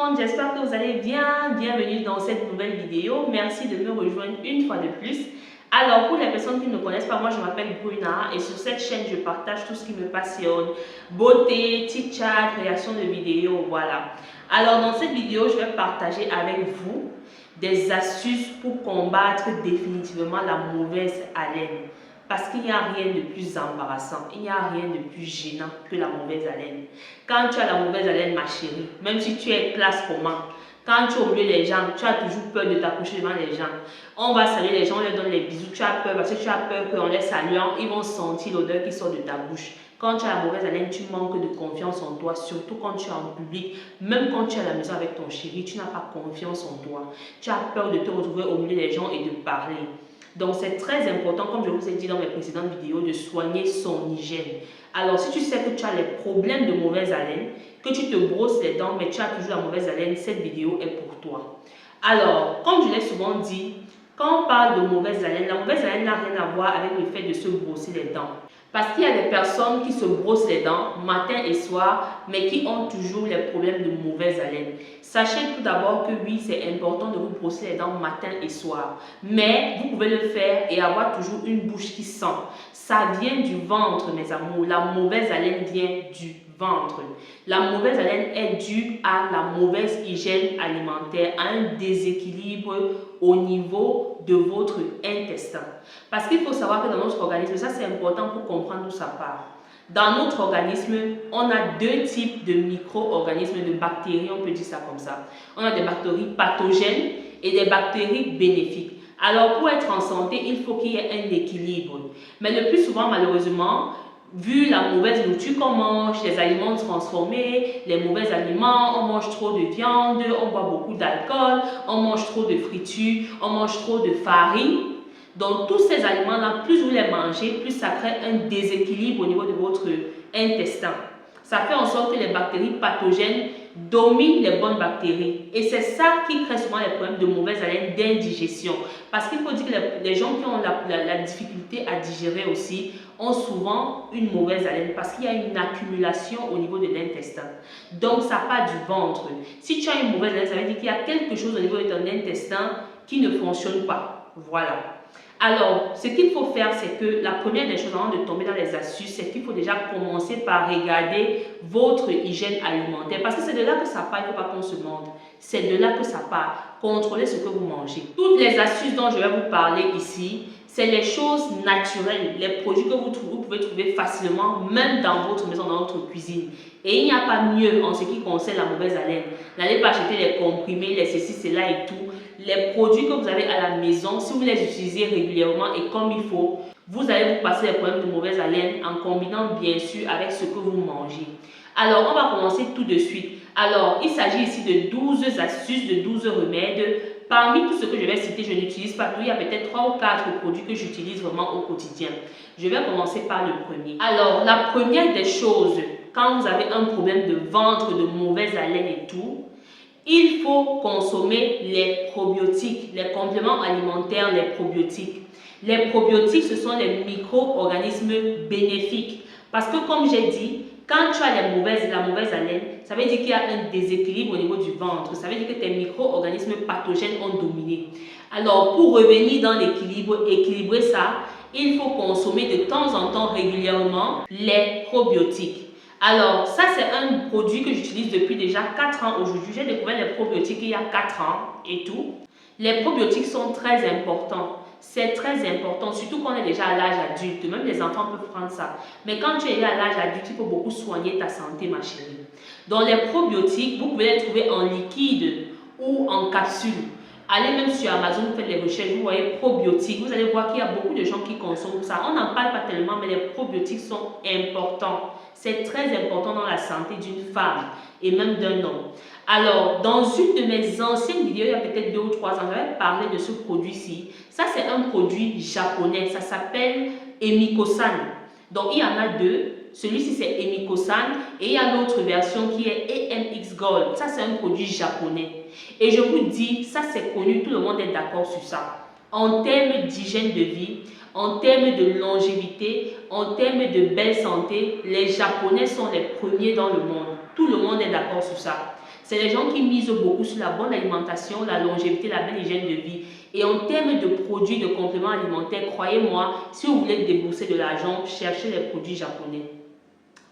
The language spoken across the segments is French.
monde, j'espère que vous allez bien. Bienvenue dans cette nouvelle vidéo. Merci de me rejoindre une fois de plus. Alors, pour les personnes qui ne me connaissent pas, moi je m'appelle Bruna et sur cette chaîne, je partage tout ce qui me passionne. Beauté, chit-chat, création de vidéos, voilà. Alors, dans cette vidéo, je vais partager avec vous des astuces pour combattre définitivement la mauvaise haleine. Parce qu'il n'y a rien de plus embarrassant, il n'y a rien de plus gênant que la mauvaise haleine. Quand tu as la mauvaise haleine, ma chérie, même si tu es classe comment, quand tu es au milieu des gens, tu as toujours peur de t'approcher devant les gens. On va saluer les gens, on leur donne les bisous, tu as peur parce que tu as peur qu'en les saluant, ils vont sentir l'odeur qui sort de ta bouche. Quand tu as la mauvaise haleine, tu manques de confiance en toi, surtout quand tu es en public. Même quand tu es à la maison avec ton chéri, tu n'as pas confiance en toi. Tu as peur de te retrouver au milieu des gens et de parler. Donc c'est très important, comme je vous ai dit dans mes précédentes vidéos, de soigner son hygiène. Alors si tu sais que tu as les problèmes de mauvaise haleine, que tu te brosses les dents mais tu as toujours la mauvaise haleine, cette vidéo est pour toi. Alors, comme je l'ai souvent dit, quand on parle de mauvaise haleine, la mauvaise haleine n'a rien à voir avec le fait de se brosser les dents. Parce qu'il y a des personnes qui se brossent les dents matin et soir, mais qui ont toujours les problèmes de mauvaise haleine. Sachez tout d'abord que oui, c'est important de vous brosser les dents matin et soir. Mais vous pouvez le faire et avoir toujours une bouche qui sent. Ça vient du ventre, mes amours. La mauvaise haleine vient du ventre. La mauvaise haleine est due à la mauvaise hygiène alimentaire, à un déséquilibre au niveau de votre intestin. Parce qu'il faut savoir que dans notre organisme, ça c'est important pour comprendre d'où ça part. Dans notre organisme, on a deux types de micro-organismes, de bactéries, on peut dire ça comme ça. On a des bactéries pathogènes et des bactéries bénéfiques. Alors pour être en santé, il faut qu'il y ait un équilibre. Mais le plus souvent, malheureusement, vu la mauvaise nourriture qu'on mange, les aliments transformés, les mauvais aliments, on mange trop de viande, on boit beaucoup d'alcool, on mange trop de fritures, on mange trop de farine. Donc tous ces aliments-là, plus vous les mangez, plus ça crée un déséquilibre au niveau de votre intestin. Ça fait en sorte que les bactéries pathogènes dominent les bonnes bactéries. Et c'est ça qui crée souvent les problèmes de mauvaise haleine, d'indigestion. Parce qu'il faut dire que les gens qui ont la difficulté à digérer aussi ont souvent une mauvaise haleine parce qu'il y a une accumulation au niveau de l'intestin. Donc ça part du ventre. Si tu as une mauvaise haleine, ça veut dire qu'il y a quelque chose au niveau de ton intestin qui ne fonctionne pas. Voilà. Alors, ce qu'il faut faire, c'est que la première des choses avant de tomber dans les astuces, c'est qu'il faut déjà commencer par regarder votre hygiène alimentaire. Parce que c'est de là que ça part, il ne faut pas qu'on se mente. C'est de là que ça part. Contrôlez ce que vous mangez. Toutes les astuces dont je vais vous parler ici, c'est les choses naturelles, les produits que vous pouvez trouver facilement, même dans votre maison, dans votre cuisine. Et il n'y a pas mieux en ce qui concerne la mauvaise haleine. N'allez pas acheter les comprimés, les ceci, cela et tout. Les produits que vous avez à la maison, si vous les utilisez régulièrement et comme il faut, vous allez vous passer les problèmes de mauvaise haleine en combinant bien sûr avec ce que vous mangez. Alors, on va commencer tout de suite. Alors, il s'agit ici de 12 astuces, de 12 remèdes. Parmi tout ce que je vais citer, je n'utilise pas tout. Il y a peut-être 3 ou 4 produits que j'utilise vraiment au quotidien. Je vais commencer par le premier. Alors, la première des choses, quand vous avez un problème de ventre, de mauvaise haleine et tout, il faut consommer les probiotiques, les compléments alimentaires, les probiotiques. Les probiotiques, ce sont les micro-organismes bénéfiques. Parce que comme j'ai dit, quand tu as la mauvaise haleine, ça veut dire qu'il y a un déséquilibre au niveau du ventre. Ça veut dire que tes micro-organismes pathogènes ont dominé. Alors, pour revenir dans l'équilibre, équilibrer ça, il faut consommer de temps en temps régulièrement les probiotiques. Alors, ça c'est un produit que j'utilise depuis déjà 4 ans aujourd'hui. J'ai découvert les probiotiques il y a 4 ans et tout. Les probiotiques sont très importants. C'est très important, surtout quand on est déjà à l'âge adulte. Même les enfants peuvent prendre ça. Mais quand tu es à l'âge adulte, il faut beaucoup soigner ta santé, ma chérie. Donc les probiotiques, vous pouvez les trouver en liquide ou en capsule. Allez même sur Amazon, vous faites les recherches, vous voyez probiotiques. Vous allez voir qu'il y a beaucoup de gens qui consomment ça. On n'en parle pas tellement, mais les probiotiques sont importants. C'est très important dans la santé d'une femme et même d'un homme. Alors, dans une de mes anciennes vidéos, il y a peut-être 2 ou 3 ans, j'avais parlé de ce produit-ci. Ça, c'est un produit japonais. Ça s'appelle Emikosan. Donc, il y en a 2. Celui-ci, c'est Emikosan et il y a l'autre version qui est EMX Gold. Ça, c'est un produit japonais. Et je vous dis, ça, c'est connu. Tout le monde est d'accord sur ça. En termes d'hygiène de vie, en termes de longévité, en termes de belle santé, les Japonais sont les premiers dans le monde. Tout le monde est d'accord sur ça. C'est les gens qui misent beaucoup sur la bonne alimentation, la longévité, la belle hygiène de vie. Et en termes de produits, de compléments alimentaires, croyez-moi, si vous voulez débourser de l'argent, cherchez les produits japonais.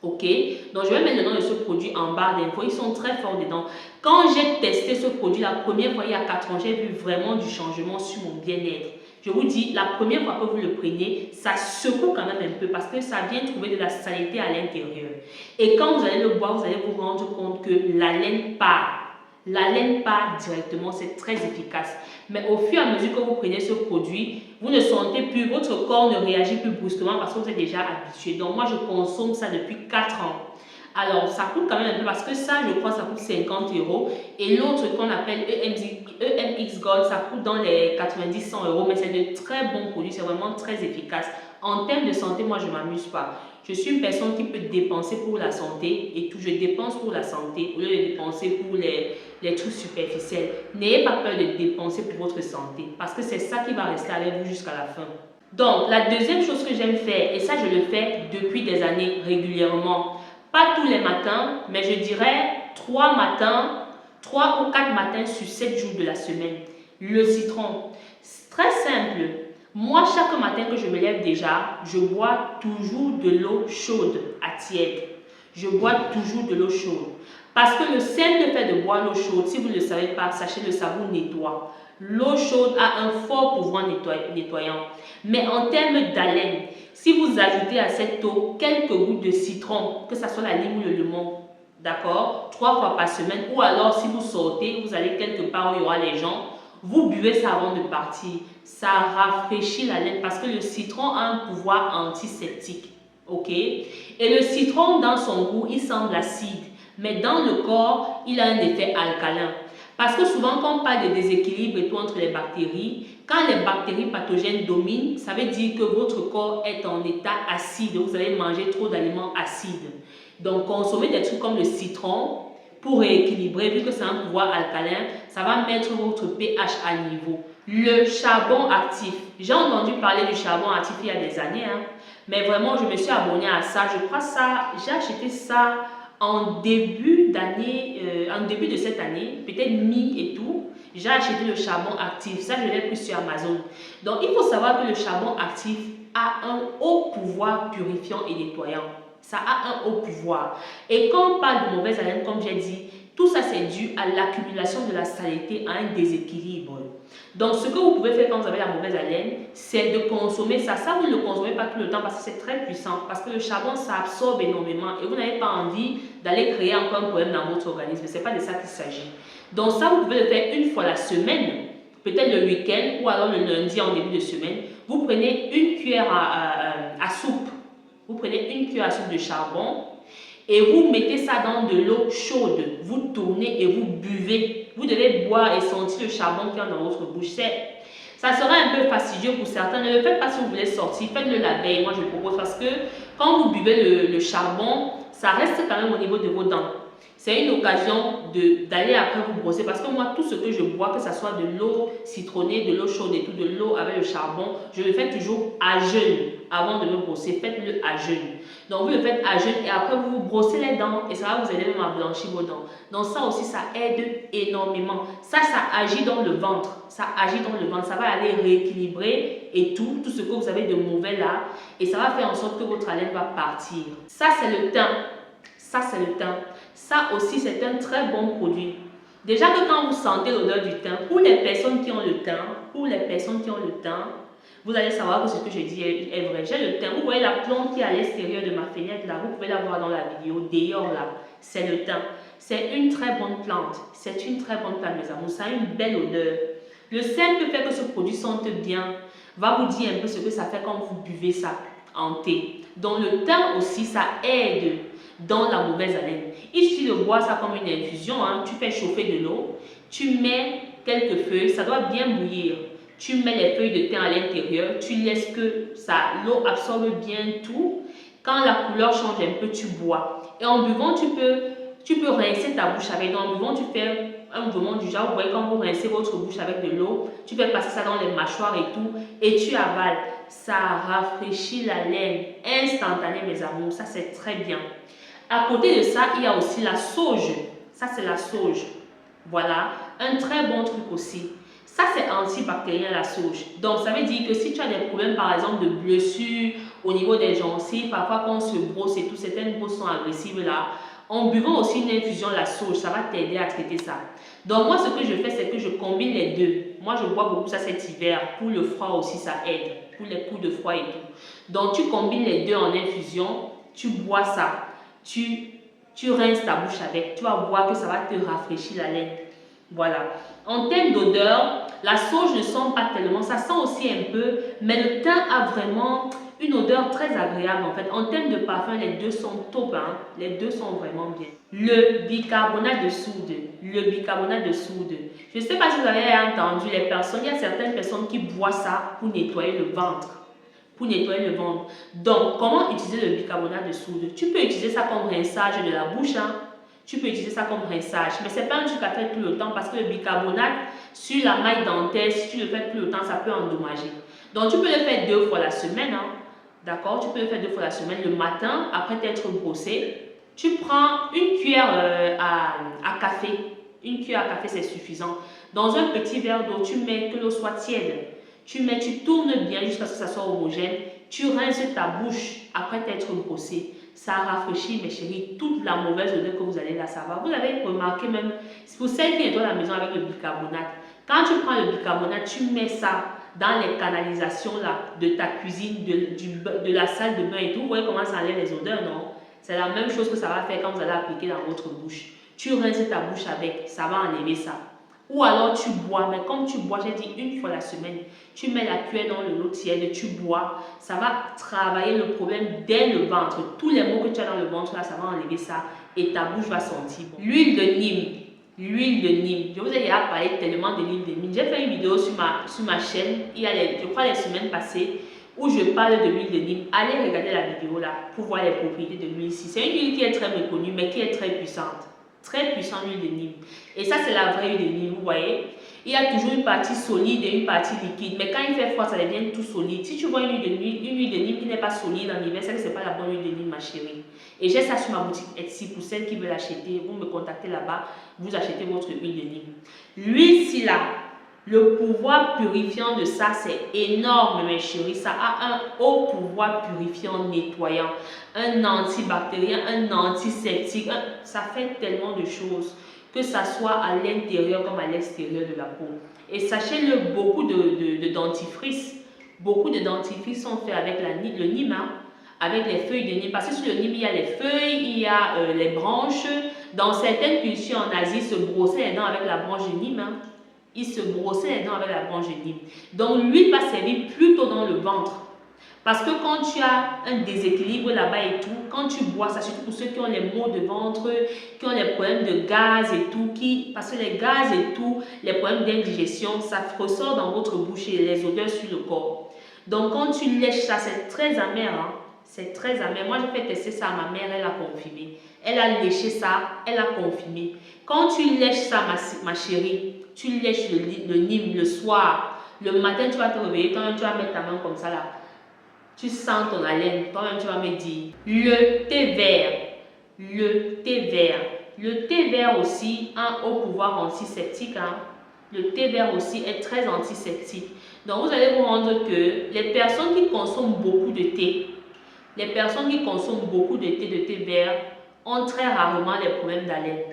Ok, donc je vais mettre le nom de ce produit en barre d'infos, ils sont très forts dedans. Quand j'ai testé ce produit la première fois il y a 4 ans, j'ai vu vraiment du changement sur mon bien-être. Je vous dis, la première fois que vous le prenez, ça secoue quand même un peu parce que ça vient trouver de la saleté à l'intérieur. Et quand vous allez le boire, vous allez vous rendre compte que la laine part. La laine part directement, c'est très efficace. Mais au fur et à mesure que vous prenez ce produit, vous ne sentez plus, votre corps ne réagit plus brusquement parce que vous êtes déjà habitué. Donc moi, je consomme ça depuis 4 ans. Alors, ça coûte quand même un peu parce que ça, je crois, ça coûte 50 euros. Et l'autre qu'on appelle EMX Gold, ça coûte dans les 90-100 euros. Mais c'est de très bons produits, c'est vraiment très efficace. En termes de santé, moi, je ne m'amuse pas. Je suis une personne qui peut dépenser pour la santé et tout. Je dépense pour la santé au lieu de dépenser pour les trucs superficiels. N'ayez pas peur de dépenser pour votre santé parce que c'est ça qui va rester avec vous jusqu'à la fin. Donc, la deuxième chose que j'aime faire, et ça, je le fais depuis des années régulièrement, pas tous les matins, mais je dirais 3 matins, 3 ou 4 matins sur 7 jours de la semaine. Le citron, c'est très simple. Moi, chaque matin que je me lève déjà, je bois toujours de l'eau chaude à tiède. Je bois toujours de l'eau chaude. Parce que le simple fait de boire l'eau chaude, si vous ne le savez pas, sachez-le, ça vous nettoie. L'eau chaude a un fort pouvoir nettoyant. Mais en termes d'haleine, si vous ajoutez à cette eau quelques gouttes de citron, que ce soit la lime ou le limon, d'accord, 3 fois par semaine, ou alors si vous sortez, vous allez quelque part où il y aura les gens, vous buvez ça avant de partir. Ça rafraîchit la laine parce que le citron a un pouvoir antiseptique. Ok? Et le citron, dans son goût, il semble acide. Mais dans le corps, il a un effet alcalin. Parce que souvent, quand on parle de déséquilibre et tout entre les bactéries, quand les bactéries pathogènes dominent, ça veut dire que votre corps est en état acide. Vous avez mangé trop d'aliments acides. Donc, consommer des trucs comme le citron pour rééquilibrer, vu que c'est un pouvoir alcalin, ça va mettre votre pH à niveau. Le charbon actif. J'ai entendu parler du charbon actif il y a des années, hein, mais vraiment, je me suis abonnée à ça. Je crois ça, j'ai acheté ça en début d'année, en début de cette année, peut-être mi et tout. J'ai acheté le charbon actif. Ça, je l'ai pris sur Amazon. Donc, il faut savoir que le charbon actif a un haut pouvoir purifiant et nettoyant. Ça a un haut pouvoir. Et quand on parle de mauvaise haleine, comme j'ai dit, tout ça c'est dû à l'accumulation de la saleté, à un déséquilibre. Donc ce que vous pouvez faire quand vous avez la mauvaise haleine, c'est de consommer ça. Ça, vous ne le consommez pas tout le temps parce que c'est très puissant. Parce que le charbon, ça absorbe énormément et vous n'avez pas envie d'aller créer encore un problème dans votre organisme. Ce n'est pas de ça qu'il s'agit. Donc ça, vous pouvez le faire une fois la semaine, peut-être le week-end ou alors le lundi en début de semaine. Vous prenez une cuillère à soupe. Vous prenez une cuillère à soupe de charbon et vous mettez ça dans de l'eau chaude. Vous tournez et vous buvez. Vous devez boire et sentir le charbon qui est dans votre bouche. Ça sera un peu fastidieux pour certains. Ne le faites pas si vous voulez sortir. Faites-le la veille. Moi, je le propose parce que quand vous buvez le charbon, ça reste quand même au niveau de vos dents. C'est une occasion d'aller après vous brosser parce que moi, tout ce que je bois, que ce soit de l'eau citronnée, de l'eau chaude et tout, de l'eau avec le charbon, je le fais toujours à jeûne avant de me brosser. Faites-le à jeûne. Donc, vous le faites à jeûne et après, vous vous brossez les dents et ça va vous aider même à blanchir vos dents. Donc, ça aussi, ça aide énormément. Ça agit dans le ventre. Ça agit dans le ventre. Ça va aller rééquilibrer et tout ce que vous avez de mauvais là. Et ça va faire en sorte que votre haleine va partir. Ça, c'est le thym. Ça, c'est le thym. Ça aussi, c'est un très bon produit. Déjà que quand vous sentez l'odeur du thym, pour les personnes qui ont le thym, vous allez savoir que ce que je dis est vrai. J'ai le thym. Vous voyez la plante qui est à l'extérieur de ma fenêtre là, vous pouvez la voir dans la vidéo, dehors là, c'est le thym. C'est une très bonne plante. C'est une très bonne plante, mes amours. Ça a une belle odeur. Le simple fait que ce produit sente bien va vous dire un peu ce que ça fait quand vous buvez ça en thé. Donc le thym aussi, ça aide dans la mauvaise haleine. Il suffit de boire ça comme une infusion, hein. Tu fais chauffer de l'eau, tu mets quelques feuilles, ça doit bien bouillir. Tu mets les feuilles de thym à l'intérieur, tu laisses que l'eau absorbe bien tout. Quand la couleur change un peu, tu bois. Et en buvant, tu peux rincer ta bouche avec. Donc en buvant, tu fais un mouvement du genre, vous voyez, quand vous rincez votre bouche avec de l'eau, tu fais passer ça dans les mâchoires et tout, et tu avales. Ça rafraîchit la laine instantanément, mes amours. Ça, c'est très bien. À côté de ça, il y a aussi la sauge. Ça, c'est la sauge. Voilà, un très bon truc aussi. Ça, c'est antibactérien, la sauge. Donc, ça veut dire que si tu as des problèmes, par exemple, de blessures au niveau des gencives, parfois quand on se brosse et tout, certaines brosses sont agressives là, en buvant aussi une infusion de la sauge, ça va t'aider à traiter ça. Donc, moi, ce que je fais, c'est que je combine les deux. Moi, je bois beaucoup ça cet hiver. Pour le froid aussi, ça aide. Pour les coups de froid et tout. Donc, tu combines les deux en infusion, tu bois ça. Tu rinces ta bouche avec. Tu vas voir que ça va te rafraîchir la laine. Voilà. En termes d'odeur, la sauge ne sent pas tellement, ça sent aussi un peu, mais le thym a vraiment une odeur très agréable en fait. En termes de parfum, les deux sont top, hein. Les deux sont vraiment bien. Le bicarbonate de soude. Le bicarbonate de soude. Je ne sais pas si vous avez entendu les personnes, il y a certaines personnes qui boivent ça pour nettoyer le ventre. Pour nettoyer le ventre. Donc, comment utiliser le bicarbonate de soude? Tu peux utiliser ça comme rinçage de la bouche, hein. Tu peux utiliser ça comme rinçage, mais ce n'est pas un truc à faire tout le temps parce que le bicarbonate sur la maille dentaire, si tu le fais tout le temps, ça peut endommager. Donc tu peux le faire 2 fois la semaine, hein. D'accord? Tu peux le faire 2 fois la semaine, le matin, après t'être brossé. Tu prends une cuillère à café. Une cuillère à café, c'est suffisant. Dans un petit verre d'eau, tu mets que l'eau soit tiède. Tu tournes bien jusqu'à ce que ça soit homogène. Tu rinces ta bouche après t'être brossé. Ça rafraîchit, mes chéris, toute la mauvaise odeur que vous allez là, ça va. Vous avez remarqué même, c'est pour celles qui nettoient la maison avec le bicarbonate. Quand tu prends le bicarbonate, tu mets ça dans les canalisations là, de ta cuisine, de la salle de bain et tout. Vous voyez comment ça enlève les odeurs, non? C'est la même chose que ça va faire quand vous allez appliquer dans votre bouche. Tu rinces ta bouche avec, ça va enlever ça. Ou alors tu bois, mais comme tu bois, j'ai dit 1 fois la semaine, tu mets la cuillère dans l'eau tiède, tu bois, ça va travailler le problème dès le ventre. Tous les maux que tu as dans le ventre, là, ça va enlever ça et ta bouche va sentir. L'huile de Nîmes, l'huile de Nîmes. Je vous ai déjà parlé tellement de l'huile de Nîmes. J'ai fait une vidéo sur ma chaîne, il y a je crois les semaines passées, où je parle de l'huile de Nîmes. Allez regarder la vidéo là pour voir les propriétés de l'huile ici. C'est une huile qui est très méconnue, mais qui est très puissante. Très puissant l'huile de Nîmes. Et ça, c'est la vraie huile de Nîmes, vous voyez. Il y a toujours une partie solide et une partie liquide. Mais quand il fait froid, ça devient tout solide. Si tu vois une huile de Nîmes qui n'est pas solide en hiver, c'est que ce n'est pas la bonne huile de Nîmes, ma chérie. Et j'ai ça sur ma boutique Etsy pour celles qui veulent acheter. Vous me contactez là-bas, vous achetez votre huile de Nîmes. L'huile, si là, le pouvoir purifiant de ça, c'est énorme, mes chéris. Ça a un haut pouvoir purifiant, nettoyant, un antibactérien, un antiseptique. Ça fait tellement de choses, que ça soit à l'intérieur comme à l'extérieur de la peau. Et sachez-le, beaucoup de dentifrices, sont faits avec le Nîmes, hein, avec les feuilles de Nîmes. Parce que sur le Nîmes, il y a les feuilles, il y a les branches. Dans certaines cultures en Asie, se brosser les dents avec la branche de Nîmes, hein. Il se brossait les dents avec la branche de Nîmes. Donc l'huile va servir plutôt dans le ventre. Parce que quand tu as un déséquilibre là-bas et tout, quand tu bois ça, surtout pour ceux qui ont les maux de ventre, qui ont les problèmes de gaz et tout, parce que les gaz et tout, les problèmes d'indigestion, ça ressort dans votre bouche et les odeurs sur le corps. Donc quand tu lèches ça, c'est très amer, hein? C'est très amer. Moi, j'ai fait tester ça à ma mère, elle a confirmé. Elle a léché ça, elle a confirmé. Quand tu lèches ça, ma chérie, tu lèches le Nîmes le soir, le matin tu vas te réveiller, toi-même tu vas mettre ta main comme ça là. Tu sens ton haleine, toi-même tu vas me dire. Le thé vert, le thé vert. Le thé vert aussi a un haut pouvoir antiseptique, hein. Le thé vert aussi est très antiseptique. Donc vous allez vous rendre que les personnes qui consomment beaucoup de thé, de thé vert, ont très rarement les problèmes d'haleine.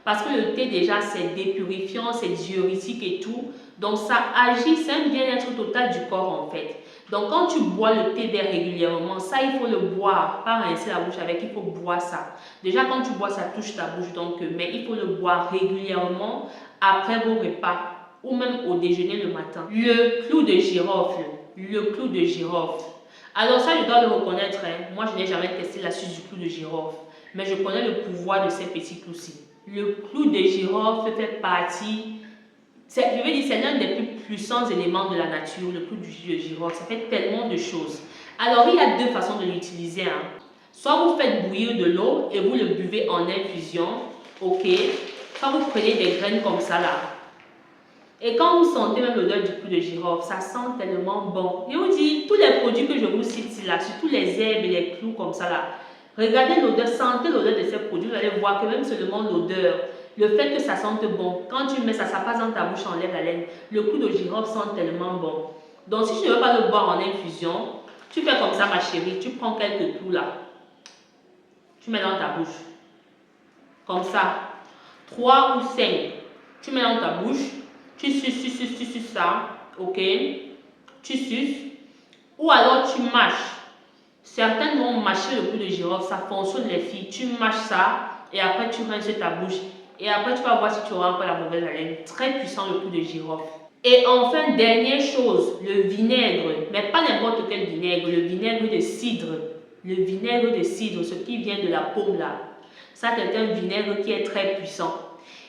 Parce que le thé déjà c'est dépurifiant, c'est diurétique et tout. Donc ça agit, c'est un bien-être total du corps en fait. Donc quand tu bois le thé vert régulièrement, ça il faut le boire, pas rincer la bouche avec, il faut boire ça. Déjà quand tu bois ça touche ta bouche, donc mais il faut le boire régulièrement après vos repas ou même au déjeuner le matin. Le clou de girofle, le clou de girofle. Alors ça je dois le reconnaître, hein. Moi je n'ai jamais testé la suite du clou de girofle, mais je connais le pouvoir de ces petits clous-ci. Le clou de girofle fait partie, je vais dire, c'est l'un des plus puissants éléments de la nature, le clou de girofle. Ça fait tellement de choses. Alors, il y a 2 façons de l'utiliser, hein. Soit vous faites bouillir de l'eau et vous le buvez en infusion, ok. Soit vous prenez des graines comme ça, là. Et quand vous sentez même l'odeur du clou de girofle, ça sent tellement bon. Je vous dis, tous les produits que je vous cite là, surtout les herbes et les clous comme ça, là, regardez l'odeur, sentez l'odeur de ces produits, vous allez voir que même seulement l'odeur, Le fait que ça sente bon, quand tu mets ça, ça passe dans ta bouche, enlève la laine. Le clou de girofle sent tellement bon. Donc si tu ne veux pas le boire en infusion, tu fais comme ça ma chérie, tu prends quelques clous là. Tu mets dans ta bouche. Comme ça. 3 ou 5. Tu mets dans ta bouche. Tu suces ça. Ok. Tu suces. Ou alors tu mâches. Certaines vont mâcher le clou de girofle. Ça fonctionne les filles. Tu mâches ça. Et après tu rinces ta bouche. Et après tu vas voir si tu auras encore la mauvaise haleine. Très puissant le clou de girofle. Et enfin, dernière chose, le vinaigre. Mais pas n'importe quel vinaigre. Le vinaigre de cidre. Le vinaigre de cidre, ce qui vient de la pomme là. Ça, c'est un vinaigre qui est très puissant.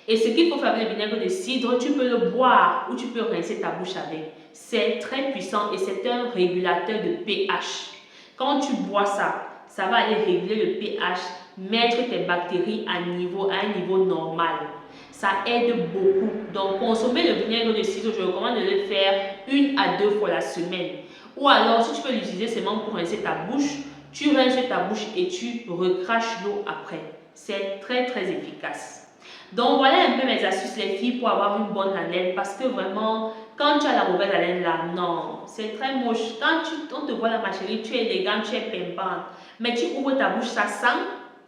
Et ce qu'il faut faire avec le vinaigre de cidre, tu peux le boire ou tu peux rincer ta bouche avec. C'est très puissant et c'est un régulateur de pH. Quand tu bois ça, ça va aller réguler le pH, mettre tes bactéries à un niveau normal. Ça aide beaucoup. Donc, consommer le vinaigre de cidre, je recommande de le faire 1 à 2 fois la semaine. Ou alors, si tu peux l'utiliser seulement pour rincer ta bouche, tu rinces ta bouche et tu recraches l'eau après. C'est très efficace. Donc voilà un peu mes astuces les filles pour avoir une bonne haleine parce que vraiment quand tu as la mauvaise haleine là, non, c'est très moche. Quand on te voit là ma chérie, tu es élégante, tu es pimpante, mais tu ouvres ta bouche, ça sent,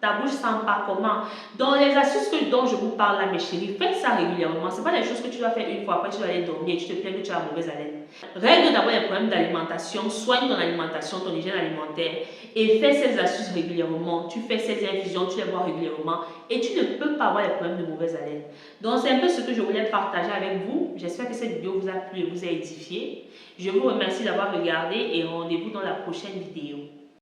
ta bouche sent pas comment. Donc les astuces dont je vous parle là mes chéris, faites ça régulièrement. C'est pas des choses que tu dois faire une fois, après tu dois aller dormir et tu te plains que tu as la mauvaise haleine. Règle d'abord les problèmes d'alimentation, soigne ton alimentation, ton hygiène alimentaire et fais ces astuces régulièrement. Tu fais ces infusions, tu les bois régulièrement et tu ne peux pas avoir les problèmes de mauvaise haleine. Donc c'est un peu ce que je voulais partager avec vous. J'espère que cette vidéo vous a plu et vous a édifié. Je vous remercie d'avoir regardé et rendez-vous dans la prochaine vidéo.